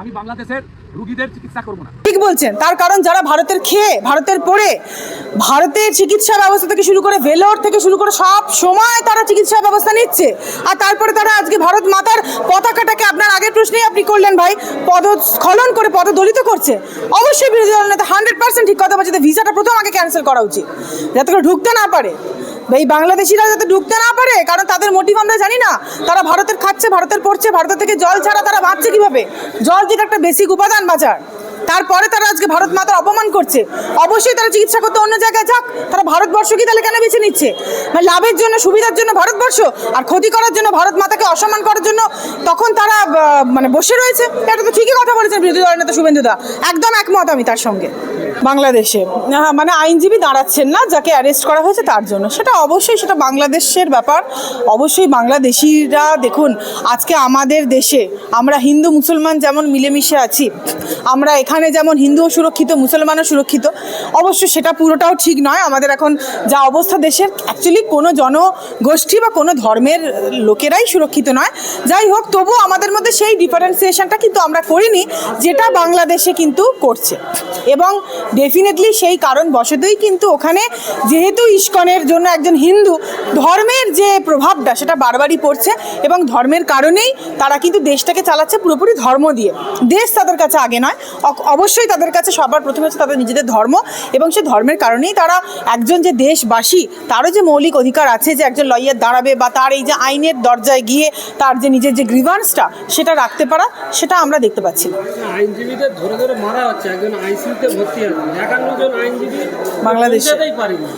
আমি বাংলাদেশের রোগীদের চিকিৎসা করব না। ঠিক বলছেন, তার কারণ যারা ভারতের খেয়ে ভারতের পড়ে ভারতের চিকিৎসা ব্যবস্থা থেকে শুরু করে ভেলোর থেকে শুরু করে সব সময় তারা চিকিৎসা ব্যবস্থা নিচ্ছে, আর তারপরে তারা আজকে ভারত মাতার পতাকাটাকে আপনার আগের প্রশ্নেই আপনি করলেন ভাই, পদস্খলন করে পদদলিত করছে। অবশ্যই বিরোধী দল নেতা 100% ঠিক কথা বলছে, ভিসাটা প্রথম আগে ক্যান্সেল করা উচিত, যাতে করে ঢুকতে না পারে এই বাংলাদেশিরা, যাতে ঢুকতে না পারে। কারণ তাদের মোটিভ আমরা জানি না, তারা ভারতের খাচ্ছে, ভারতের পড়ছে, ভারতের থেকে জল ছাড়া তারা বাঁচছে কিভাবে? জল যেটা একটা বেসিক উপাদান বাঁচার, তারপরে তারা আজকে ভারত মাতার অপমান করছে। অবশ্যই তারা চিকিৎসা করতে অন্য জায়গায় যাক, তারা ভারতবর্ষ কি তাহলে কেন বেছে নিচ্ছে? মানে লাভের জন্য, সুবিধার জন্য ভারতবর্ষ, আর ক্ষতি করার জন্য, ভারত মাতাকে অসম্মান করার জন্য তখন তারা মানে বসে রয়েছে। এটা তো ঠিকই কথা বলেছেন বিরোধী দল নেতা শুভেন্দুদা, একদম একমত আমি তার সঙ্গে। বাংলাদেশে মানে আইনজীবী দাঁড়াচ্ছেন না যাকে অ্যারেস্ট করা হয়েছে তার জন্য, সেটা অবশ্যই সেটা বাংলাদেশের ব্যাপার। অবশ্যই বাংলাদেশিরা দেখুন, আজকে আমাদের দেশে আমরা হিন্দু মুসলমান যেমন মিলেমিশে আছি, আমরা এখানে যেমন হিন্দুও সুরক্ষিত, মুসলমানও সুরক্ষিত, অবশ্য সেটা পুরোটাও ঠিক নয়। আমাদের এখন যা অবস্থা দেশের, অ্যাকচুয়ালি কোনো জনগোষ্ঠী বা কোনো ধর্মের লোকেরাই সুরক্ষিত নয়। যাই হোক, তবু আমাদের মধ্যে সেই ডিফারেন্সিয়েশনটা কিন্তু আমরা করিনি, যেটা বাংলাদেশে কিন্তু করছে। এবং ডেফিনেটলি সেই কারণ বশতই কিন্তু ওখানে, যেহেতু ইস্কনের জন্য একজন হিন্দু, ধর্মের যে প্রভাবটা সেটা বারবারই পড়ছে, এবং ধর্মের কারণেই তারা কিন্তু দেশটাকে চালাচ্ছে পুরোপুরি ধর্ম দিয়ে। দেশ তাদের কাছে আগে নয়, অবশ্যই তাদের কাছে সবার প্রথমে হচ্ছে তাদের নিজেদের ধর্ম, এবং সে ধর্মের কারণেই তারা একজন যে দেশবাসী, তারও যে মৌলিক অধিকার আছে যে একজন লয়ার দাঁড়াবে, বা তার এই যে আইনের দরজায় গিয়ে তার যে নিজের যে গ্রিভান্সটা সেটা রাখতে পারা, সেটা আমরা দেখতে পাচ্ছি না। আইনজীবীদের ধরে ধরে মারা হচ্ছে, একজন আইসিইউতে ভর্তি আছে, 51 জন আইনজীবী বাংলাদেশে পারেনি।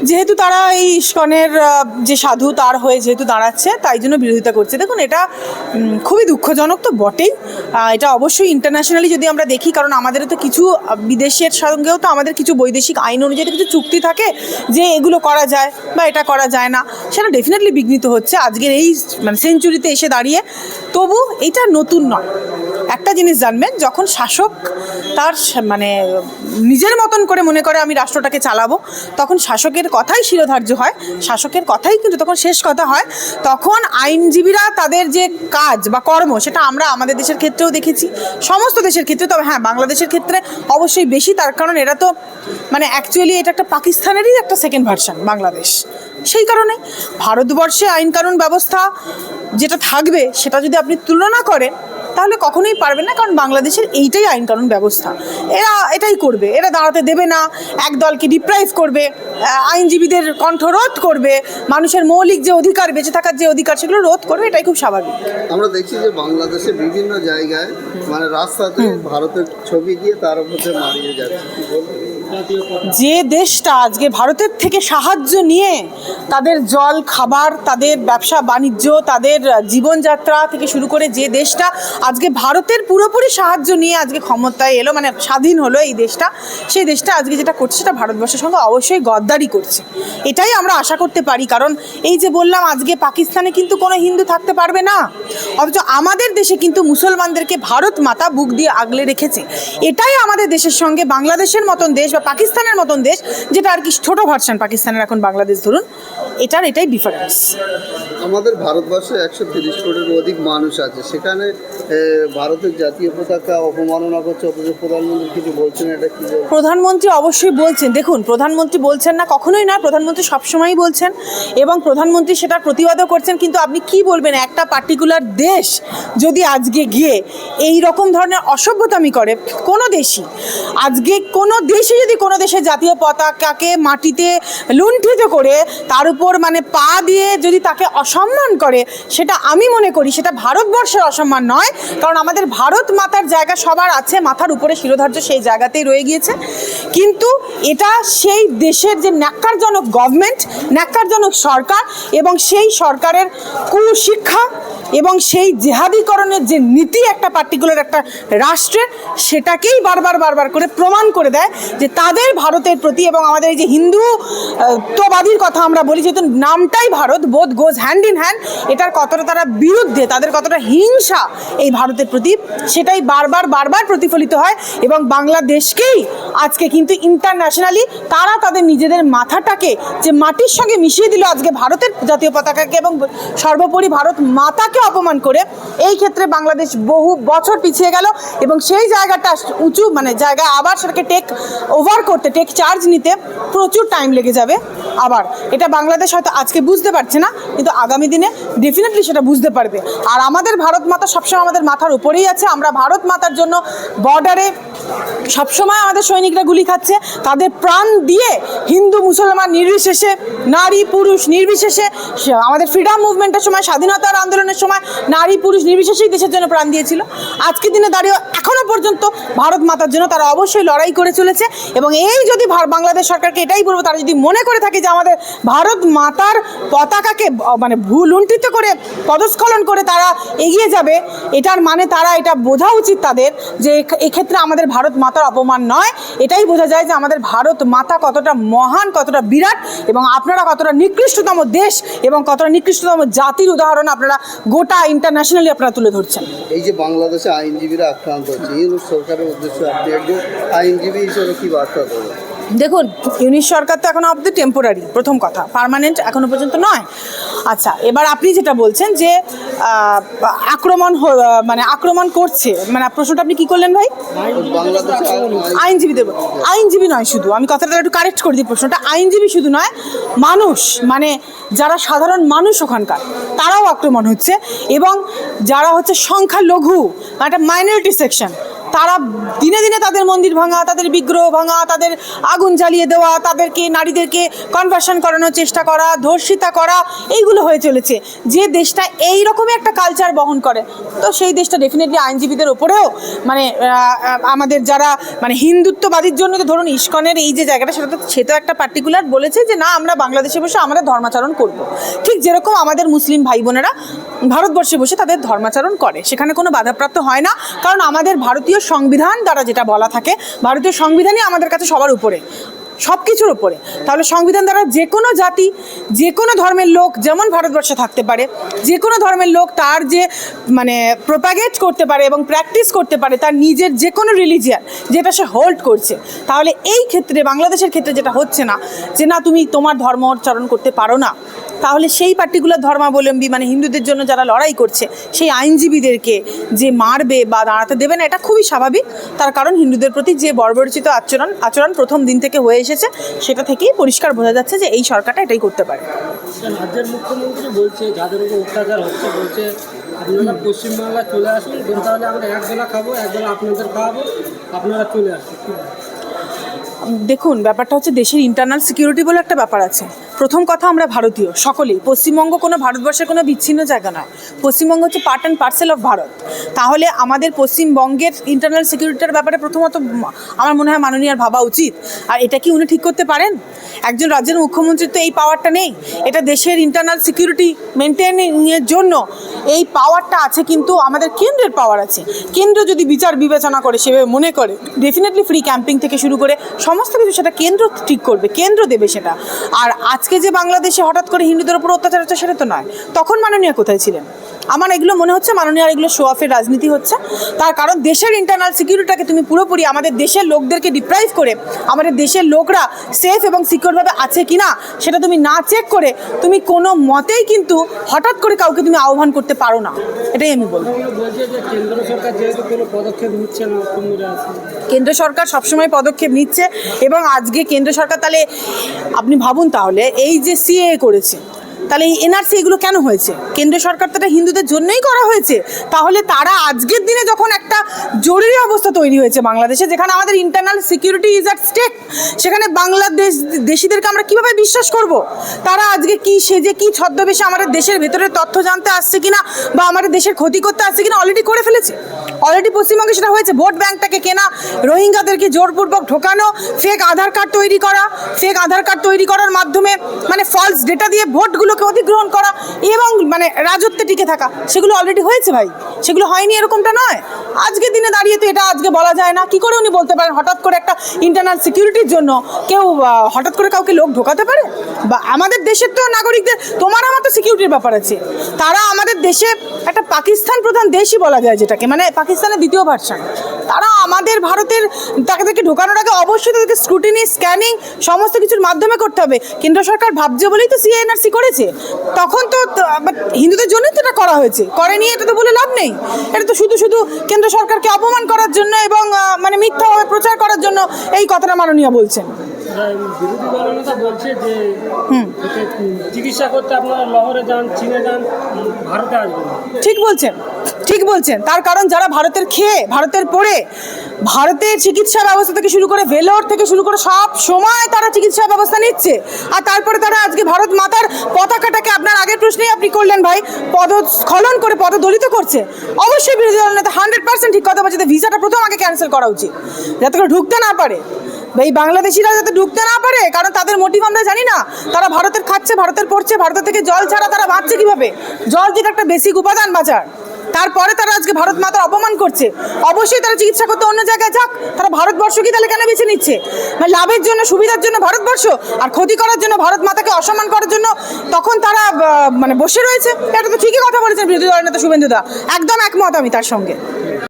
যেহেতু তারা এই ইস্কনের যে সাধু তার হয়ে যেহেতু দাঁড়াচ্ছে, তাই জন্য বিরোধিতা করছে। দেখুন, এটা খুবই দুঃখজনক তো বটেই। এটা অবশ্যই ইন্টারন্যাশনালি যদি আমরা দেখি, কারণ আমাদেরও তো কিছু বিদেশের সঙ্গেও তো আমাদের কিছু বৈদেশিক আইন অনুযায়ী কিছু চুক্তি থাকে যে এগুলো করা যায় বা এটা করা যায় না, সেটা ডেফিনেটলি বিঘ্নিত হচ্ছে আজকের এই মানে সেঞ্চুরিতে এসে দাঁড়িয়ে। তবু এটা নতুন নয়। একটা জিনিস জানবেন, যখন শাসক তার মানে নিজের মতন করে মনে করে আমি রাষ্ট্রটাকে চালাবো, তখন শাসকের কথাই শিরোধার্য হয়, শাসকের কথাই কিন্তু তখন শেষ কথা হয়। তখন আইনজীবীরা তাদের যে কাজ বা কর্ম, সেটা আমরা আমাদের দেশের ক্ষেত্রেও দেখেছি, সমস্ত দেশের ক্ষেত্রে, তবে হ্যাঁ বাংলাদেশের ক্ষেত্রে অবশ্যই বেশি, তার কারণ এরা তো মানে অ্যাকচুয়ালি এটা একটা পাকিস্তানেরই একটা সেকেন্ড ভার্সন বাংলাদেশ। সেই কারণে ভারতবর্ষে আইন কানুন ব্যবস্থা যেটা থাকবে, সেটা যদি আপনি তুলনা করেন তাহলে কখনোই পারবেন না, কারণ বাংলাদেশের এইটাই আইন কানুন ব্যবস্থা। এরা এটাই করবে, এরা দাঁড়াতে দেবে না, এক দলকে ডিপ্রাইভ করবে, আইনজীবীদের কণ্ঠ রোধ করবে, মানুষের মৌলিক যে অধিকার, বেঁচে থাকার যে অধিকার, সেগুলো রোধ করবে। এটাই খুব স্বাভাবিক। আমরা দেখছি যে বাংলাদেশে বিভিন্ন জায়গায় মানে রাস্তাতে ভারতের ছবি দিয়ে তার মধ্যে মারিয়ে যাচ্ছে। যে দেশটা আজকে ভারতের থেকে সাহায্য নিয়ে তাদের জল, খাবার, তাদের ব্যবসা বাণিজ্য, তাদের জীবনযাত্রা থেকে শুরু করে যে দেশটা আজকে ভারতের পুরোপুরি সাহায্য নিয়ে আজকে ক্ষমতায় এলো, মানে স্বাধীন হলো এই দেশটা, সেই দেশটা আজকে যেটা করছে সেটা ভারতবর্ষের সঙ্গে অবশ্যই গদ্দারি করছে। এটাই আমরা আশা করতে পারি, কারণ এই যে বললাম, আজকে পাকিস্তানে কিন্তু কোনো হিন্দু থাকতে পারবে না, অথচ আমাদের দেশে কিন্তু মুসলমানদেরকে ভারত মাতা বুক দিয়ে আগলে রেখেছে। এটাই আমাদের দেশের সঙ্গে বাংলাদেশের মতন দেশ বা পাকিস্তানের মতন দেশ, যেটা আর কি ছোট ভার্সন পাকিস্তানের এখন বাংলাদেশ ধরুন, এটাই ডিফারেন্স। আমাদের ভারতবর্ষে 130 কোটির অধিক মানুষ আছে, সেখানে ভারতের জাতীয় পতাকা অপমাননা করছে, অথচ প্রধানমন্ত্রী কিছু বলছেন, এটা কি? প্রধানমন্ত্রী অবশ্যই বলছেন। দেখুন, প্রধানমন্ত্রী বলছেন না, কখনোই না, প্রধানমন্ত্রী সবসময়ই বলছেন, এবং প্রধানমন্ত্রী সেটার প্রতিবাদও করছেন। কিন্তু আপনি কি বলবেন, একটা পার্টিকুলার দেশ যদি আজকে গিয়ে এই রকম ধরনের অসভ্যতামি করে, কোনো দেশই আজকে কোনো দেশে যদি কোনো দেশের জাতীয় পতাকাকে মাটিতে লুণ্ঠিত করে তার উপর মানে পা দিয়ে যদি তাকে অসম্মান করে, সেটা আমি মনে করি সেটা ভারতবর্ষের অসম্মান নয়, কারণ আমাদের ভারত মাতার জায়গা সবার আছে, মাথার উপরে শিরোধার্য সেই জায়গাতেই রয়ে গিয়েছে। কিন্তু এটা সেই দেশের যে ন্যাক্কারজনক গভর্নমেন্ট, ন্যাক্কারজনক সরকার, এবং সেই সরকারের কুশিক্ষা এবং সেই জেহাদিকরণের যে নীতি একটা পার্টিকুলার একটা রাষ্ট্রের, সেটাকেই বারবার করে প্রমাণ করে দেয় যে তাদের ভারতের প্রতি, এবং আমাদের এই যে হিন্দুত্ববাদীর কথা আমরা বলি, যেহেতু নামটাই Bharat, both goes hand hand in hand, এটার কতটা তারা বিরুদ্ধে, তাদের কতটা হিংসা এই ভারতের প্রতি, সেটাই বারবার প্রতিফলিত হয়। এবং বাংলাদেশকেই আজকে কিন্তু ইন্টারন্যাশনালি তারা তাদের নিজেদের মাথাটাকে যে মাটির সঙ্গে মিশিয়ে দিল আজকে ভারতের জাতীয় পতাকাকে এবং সর্বোপরি ভারত মাতাকে অপমান করে। এই ক্ষেত্রে বাংলাদেশ বহু বছর পিছিয়ে গেল এবং সেই জায়গাটা উঁচু জায়গায় আবার সেটাকে টেক ওভার করতে, টেক চার্জ নিতে প্রচুর টাইম লেগে যাবে। আবার এটা বাংলাদেশ হয়তো আজকে বুঝতে পারছে না, কিন্তু আগামী দিনে ডেফিনেটলি সেটা বুঝতে পারবে। আর আমাদের ভারত মাতা সবসময় আমাদের মাথার উপরেই আছে। আমরা ভারত মাতার জন্য বর্ডারে সবসময় আমাদের সৈনিকরা গুলি খাচ্ছে, তাদের প্রাণ দিয়ে হিন্দু মুসলমান নির্বিশেষে, নারী পুরুষ নির্বিশেষে, আমাদের ফ্রিডম মুভমেন্টের সময়, স্বাধীনতার আন্দোলনের সময় নারী পুরুষ নির্বিশেষেই দেশের জন্য প্রাণ দিয়েছিল। আজকের দিনে দাঁড়িয়ে এখনো পর্যন্ত ভারত মাতার জন্য তারা অবশ্যই লড়াই করে চলেছে। এবং এই যদি বাংলাদেশ সরকারকে এটাই বলবো, তারা যদি মনে করে থাকে যে আমাদের ভারত মাতার পতাকাকে লুণ্ঠিত করে পদস্খলন করে তারা এগিয়ে যাবে, এটার মানে তারা এটা বোঝা উচিত তাদের যে এক্ষেত্রে আমাদের ভারত মাতার অপমান নয়, এটাই বোঝা যায় যে আমাদের ভারত মাতা কতটা মহান, কতটা বিরাট, এবং আপনারা কতটা নিকৃষ্টতম দেশ এবং কতটা নিকৃষ্টতম জাতির উদাহরণ আপনারা গোটা ইন্টারন্যাশনালি আপনারা তুলে ধরছেন। এই যে বাংলাদেশে আইনজীবীরা আক্রান্ত হচ্ছে, ইউনুস সরকারের উদ্দেশ্যে আপনি একজন আইনজীবী হিসেবে কি বার্তা দেবেন? দেখুন, ইউনিশ সরকার তো এখনো অবধি টেম্পোরারি, প্রথম কথা, পার্মানেন্ট এখনো পর্যন্ত নয়। আচ্ছা, এবার আপনি যেটা বলছেন যে আক্রমণ করছে, প্রশ্নটা আপনি কি করলেন ভাই? আইনজীবীদের, আইনজীবী নয় শুধু, আমি কথাটা একটু কারেক্ট করে দিই, প্রশ্নটা আইনজীবী শুধু নয়, মানুষ যারা সাধারণ মানুষ ওখানকার তারাও আক্রমণ হচ্ছে। এবং যারা হচ্ছে সংখ্যালঘু, একটা মাইনরিটি সেকশন, তারা দিনে দিনে তাদের মন্দির ভাঙা, তাদের বিগ্রহ ভাঙা, তাদের আগুন জ্বালিয়ে দেওয়া, তাদেরকে নারীদেরকে কনভার্সন করানোর চেষ্টা করা, ধর্ষিতা করা, এইগুলো হয়ে চলেছে। যে দেশটা এই রকমই একটা কালচার বহন করে, তো সেই দেশটা ডেফিনেটলি আইনজীবীদের ওপরেও আমাদের যারা হিন্দুত্ববাদীর জন্য, তো ধরুন ইস্কনের এই যে জায়গাটা, সে তো একটা পার্টিকুলার বলেছে যে না, আমরা বাংলাদেশে বসে আমাদের ধর্মাচরণ করব। ঠিক যেরকম আমাদের মুসলিম ভাই বোনেরা ভারতবর্ষে বসে তাদের ধর্মাচরণ করে, সেখানে কোনো বাধাপ্রাপ্ত হয় না। কারণ আমাদের ভারতীয় সংবিধান দ্বারা যেটা বলা থাকে, ভারতীয় সংবিধানই আমাদের কাছে সবার উপরে, সব কিছুর উপরে। তাহলে সংবিধান দ্বারা যে কোনো জাতি, যে কোনো ধর্মের লোক যেমন ভারতবর্ষে থাকতে পারে, যে কোনো ধর্মের লোক তার যে প্রোপাগেট করতে পারে এবং প্র্যাকটিস করতে পারে তার নিজের যে কোনো রিলিজিয়ান, যেটা সে হোল্ড করছে। তাহলে এই ক্ষেত্রে বাংলাদেশের ক্ষেত্রে যেটা হচ্ছে না, যে না তুমি তোমার ধর্মাচরণ করতে পারো না, তাহলে সেই পার্টিকুলার ধর্মাবলম্বী হিন্দুদের জন্য যারা লড়াই করছে, সেই আইনজীবীদেরকে যে মারবে বা দাঁড়াতে দেবে না, এটা খুবই স্বাভাবিক। তার কারণ হিন্দুদের প্রতি যে বর্বরচিত আচরণ প্রথম দিন থেকে হয়ে এসেছে, সেটা থেকেই পরিষ্কার বোঝা যাচ্ছে যে এই সরকারটা এটাই করতে পারে। রাজ্যের মুখ্যমন্ত্রী বলছে যাদের উপর অত্যাচার হচ্ছে, বলছে আপনারা পশ্চিমবাংলা চলে আসুন, তাহলে আমরা একবেলা খাবো, একবেলা আপনাদের খাওয়াবো, আপনারা চলে আসুন। দেখুন, ব্যাপারটা হচ্ছে দেশের ইন্টারনাল সিকিউরিটি বলে একটা ব্যাপার আছে। প্রথম কথা, আমরা ভারতীয় সকলেই, পশ্চিমবঙ্গ কোনো ভারতবর্ষের কোনো বিচ্ছিন্ন জায়গা নয়, পশ্চিমবঙ্গ হচ্ছে part and parcel of Bharat. তাহলে আমাদের পশ্চিমবঙ্গের ইন্টারনাল সিকিউরিটির ব্যাপারে প্রথমত আমার মনে হয় মাননীয়ার ভাবা উচিত। আর এটা কি উনি ঠিক করতে পারেন? একজন রাজ্যের মুখ্যমন্ত্রীর তো এই পাওয়ারটা নেই। এটা দেশের ইন্টারনাল সিকিউরিটি মেনটেনিংয়ের জন্য এই পাওয়ারটা আছে, কিন্তু আমাদের কেন্দ্রের পাওয়ার আছে। কেন্দ্র যদি বিচার বিবেচনা করে, সেভাবে মনে করে, ডেফিনেটলি ফ্রি ক্যাম্পিং থেকে শুরু করে সমস্ত কিছু সেটা কেন্দ্র ঠিক করবে, কেন্দ্র দেবে সেটা। আর আজকে যে বাংলাদেশে হঠাৎ করে হিন্দুদের উপর অত্যাচার হচ্ছে, সেটা তো নয়। তখন মাননীয়া কোথায় ছিলেন? আমার এগুলো মনে হচ্ছে মাননীয় এগুলো শো অফের রাজনীতি হচ্ছে। তার কারণ দেশের ইন্টারনাল সিকিউরিটিটাকে তুমি পুরোপুরি আমাদের দেশের লোকদেরকে ডিপ্রাইভ করে, আমাদের দেশের লোকরা সেফ এবং সিকিউরভাবে আছে কি না সেটা তুমি না চেক করে তুমি কোনো মতেই কিন্তু হঠাৎ করে কাউকে তুমি আহ্বান করতে পারো না, এটাই আমি বলবো। কেন্দ্র সরকার যেহেতু কোনো পদক্ষেপ নিচ্ছে না, কেন্দ্র সরকার সবসময় পদক্ষেপ নিচ্ছে। এবং আজকে কেন্দ্র সরকার, তাহলে আপনি ভাবুন, তাহলে এই যে সিএএ করেছে, তাহলে এই এনআরসি এগুলো কেন হয়েছে? কেন্দ্র সরকার তো এটা হিন্দুদের জন্যই করা হয়েছে। তাহলে তারা আজকের দিনে যখন একটা জরুরি অবস্থা তৈরি হয়েছে বাংলাদেশে, যেখানে আমাদের internal security is at stake, সেখানে দেশিদেরকে আমরা কিভাবে বিশ্বাস করব? তারা আজকে কি সেজে, কি ছদ্মবেশে আমাদের দেশের ভেতরের তথ্য জানতে আসছে কিনা বা আমাদের দেশের ক্ষতি করতে আসছে কিনা অলরেডি করে ফেলেছে। অলরেডি পশ্চিমবঙ্গে সেটা হয়েছে। ভোট ব্যাংকটাকে কেনা, রোহিঙ্গাদেরকে জোরপূর্বক ঢোকানো, ফেক আধার কার্ড তৈরি করা, ফেক আধার কার্ড তৈরি করার মাধ্যমে ফলস ডেটা দিয়ে ভোটগুলোকে অধিগ্রহণ করা এবং রাজত্বে টিকে থাকা, সেগুলো অলরেডি হয়েছে ভাই, সেগুলো হয়নি এরকমটা নয়। আজকের দিনে দাঁড়িয়ে তো এটা আজকে বলা যায় না। কি করে উনি বলতে পারেন হঠাৎ করে একটা ইন্টারনাল সিকিউরিটির জন্য কেউ হঠাৎ করে কাউকে লোক ঢোকাতে পারে? বা আমাদের দেশের তো নাগরিকদের তোমার আমার তো সিকিউরিটির ব্যাপার আছে। তারা আমাদের দেশে একটা পাকিস্তান প্রধান দেশই বলা যায় যেটাকে, মানে পাকিস্তানের দ্বিতীয় ভার্সন। তারা আমাদের ভারতের তাদেরকে ঢোকানোর আগে অবশ্যই তাদেরকে স্ক্রুটিনি স্ক্যানিং সমস্ত কিছুর মাধ্যমে করতে হবে। কেন্দ্র সরকার ভাবছে বলেই তো সিএনআরসি করেছে, তখন তো হিন্দুদের জন্যই তো এটা করা হয়েছে, করেনি এটা তো বলে লাভ নেই। এটা তো শুধু শুধু কেন্দ্র সরকারকে অপমান করার জন্য এবং মানে মিথ্যাভাবে প্রচার করার জন্য এই কথাটা মাননীয় বলছেন। বিরোধী দলনেতা বলছে যে চিকিৎসা করতে আপনারা লহরে যান, চীনে যান, ভারতে আসবেন। ঠিক বলছেন, ঠিক বলছেন। তার কারণ যারা ভারতের খেয়ে ভারতের পড়ে ভারতের চিকিৎসা ব্যবস্থা থেকে শুরু করে ভেলোর থেকে শুরু করে সব সময় তারা চিকিৎসা ব্যবস্থা নিচ্ছে, আর তারপরে তারা আজকে ভারত মাতার পতাকাটাকে আপনার আগের প্রশ্নেই আপনি করলেন ভাই, পদস্খলন করে পদদলিত করছে। অবশ্যই বিরোধী দল নেতা 100% ঠিক কথা বলছে, ভিসাটা প্রথম আগে ক্যান্সেল করা উচিত, যাতে করে ঢুকতে না পারে এই বাংলাদেশিরা, যাতে ঢুকতে না পারে। কারণ তাদের মোটিভ আমরা জানি না। তারা ভারতের খাচ্ছে, ভারতের পড়ছে, ভারতের থেকে জল ছাড়া তারা বাঁচছে কিভাবে? জল যেটা একটা বেসিক উপাদান বাঁচার, তারপরে তারা আজকে ভারত মাতার অপমান করছে। অবশ্যই তারা চিকিৎসা করতে অন্য জায়গায় যাক, তারা ভারতবর্ষ কি তাহলে কেন বেছে নিচ্ছে? মানে লাভের জন্য, সুবিধার জন্য ভারতবর্ষ, আর ক্ষতি করার জন্য, ভারত মাতাকে অসম্মান করার জন্য তখন তারা মানে বসে রয়েছে। এটা তো ঠিকই কথা বলেছেন বিরোধী দল নেতা শুভেন্দু দা, একদম একমত আমি তার সঙ্গে।